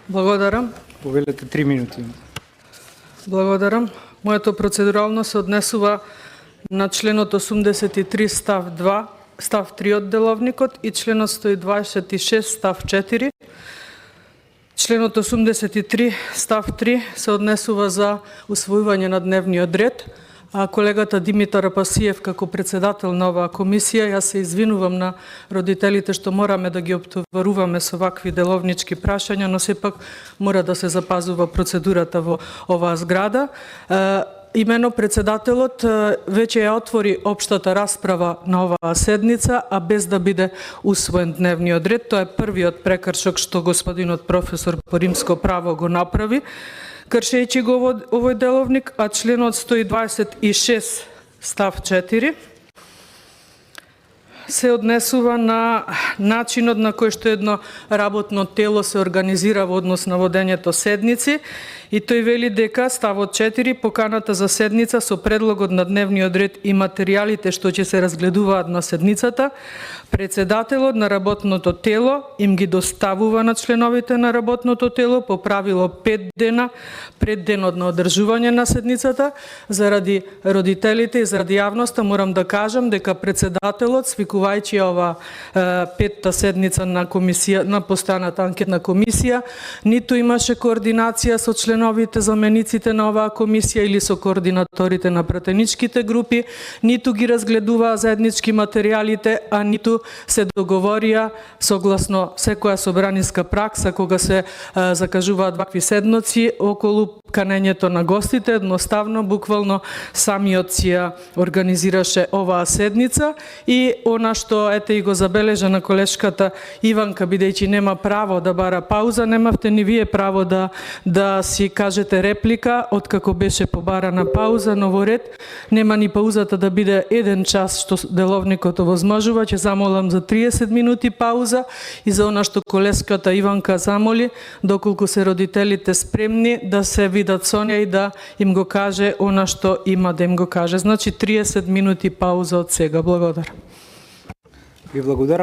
Благодарам. Повелете 3 минути. Благодарам. Моето процедурално се однесува на членот 83 став 2, став 3 од деловникот и членот 126 став 4. Членот 83 став 3 се однесува за усвојување на дневниот ред, а колегата Димитар Апасиев како председател на оваа комисија, јас се извинувам на родителите што мораме да ги обтоваруваме со вакви деловнички прашања, но сепак мора да се запазува процедурата во оваа зграда. Имено председателот веќе ја отвори општата расправа на оваа седница, а без да биде усвоен дневниот ред. Тоа е првиот прекршок што господинот професор по римско право го направи, кршејќи го овој деловник, а членот 126 став 4 се однесува на начинот на кој што едно работно тело се организира во однос на водењето седници, и тој вели дека ставот 4 поканата за седница со предлогот на дневниот ред и материјалите што ќе се разгледуваат на седницата, председателот на работното тело им ги доставува на членовите на работното тело по правило 5 дена пред денот на одржување на седницата. Заради родителите и заради јавноста морам да кажам дека председателот, свикувајќи ова петта седница на комисија, на постојаната анкетна комисија, ниту имаше координација со членовите, замениците на оваа комисија или со координаторите на пратеничките групи, ниту ги разгледуваа заеднички материјалите, а ниту се договорија согласно секоја собраниска пракса кога се закажуваат вакви седноци околу канењето на гостите. Едноставно, буквално самиот си ја организираше оваа седница, и она што ете и го забележа на колешката Иванка, бидејќи нема право да бара пауза, немавте ни вие право да си кажете реплика откако беше побарана пауза, но во ред нема ни паузата да биде 1 час што деловникот овозможува. Ќе замолам за 30 минути пауза, и за она што колеската Иванка замоли, доколку се родителите спремни да се видат со неа и да им го каже она што има да им го каже. Значи 30 минути пауза од сега. Благодарам. Ви благодарам.